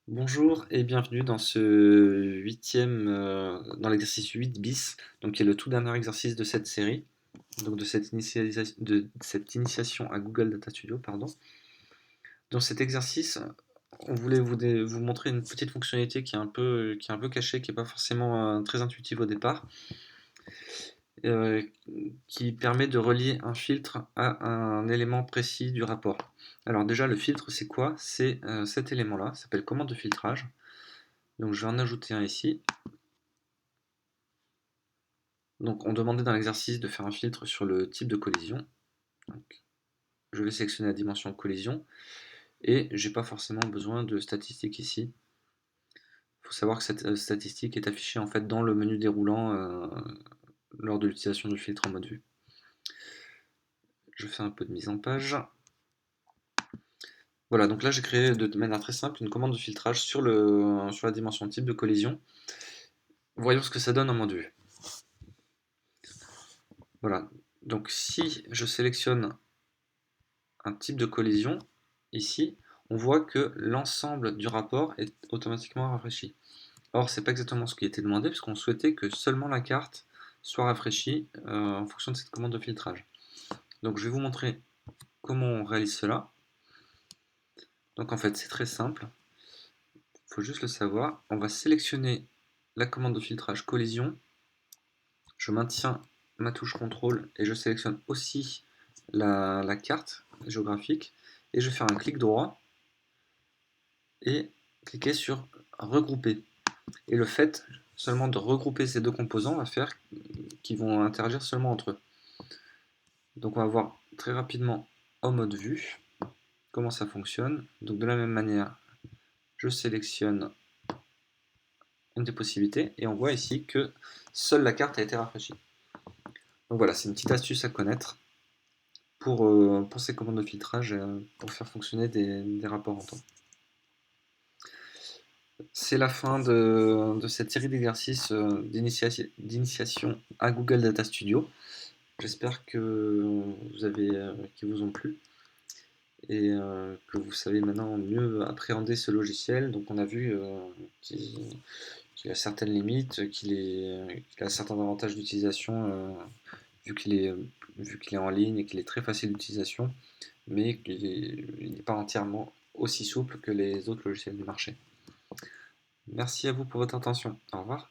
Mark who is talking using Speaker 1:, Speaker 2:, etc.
Speaker 1: Bonjour et bienvenue dans ce dans l'exercice 8 bis, donc qui est le tout dernier exercice de cette série, donc de cette initiation à Google Data Studio, pardon. Dans cet exercice, on voulait vous montrer une petite fonctionnalité qui est un peu cachée, qui n'est pas forcément très intuitive au départ, euh, qui permet de relier un filtre à un élément précis du rapport. Alors déjà, le filtre, c'est quoi? C'est cet élément-là, ça s'appelle commande de filtrage. Donc je vais en ajouter un ici. Donc on demandait dans l'exercice de faire un filtre sur le type de collision. Donc, je vais sélectionner la dimension collision et j'ai pas forcément besoin de statistiques ici. Il faut savoir que cette statistique est affichée en fait dans le menu déroulant lors de l'utilisation du filtre en mode vue. Je fais un peu de mise en page. Voilà, donc là j'ai créé de manière très simple une commande de filtrage sur la dimension type de collision. Voyons ce que ça donne en mode vue. Voilà, donc si je sélectionne un type de collision, ici, on voit que l'ensemble du rapport est automatiquement rafraîchi. Or, c'est pas exactement ce qui était demandé, puisqu'on souhaitait que seulement la carte soit rafraîchie en fonction de cette commande de filtrage. Donc, je vais vous montrer comment on réalise cela. Donc, en fait, c'est très simple. Il faut juste le savoir. On va sélectionner la commande de filtrage collision. Je maintiens ma touche contrôle et je sélectionne aussi la carte géographique. Et je vais faire un clic droit et cliquer sur regrouper. Et le fait seulement de regrouper ces deux composants va faire qu'ils vont interagir seulement entre eux. Donc on va voir très rapidement en mode vue comment ça fonctionne. Donc de la même manière, je sélectionne une des possibilités et on voit ici que seule la carte a été rafraîchie. Donc voilà, c'est une petite astuce à connaître pour ces commandes de filtrage, pour faire fonctionner des rapports en temps. C'est la fin de cette série d'exercices d'initiation à Google Data Studio. J'espère que qu'ils vous ont plu et que vous savez maintenant mieux appréhender ce logiciel. Donc on a vu qu'il a certaines limites, qu'il a certains avantages d'utilisation vu qu'il est en ligne et qu'il est très facile d'utilisation, mais qu'il n'est pas entièrement aussi souple que les autres logiciels du marché. Merci à vous pour votre attention. Au revoir.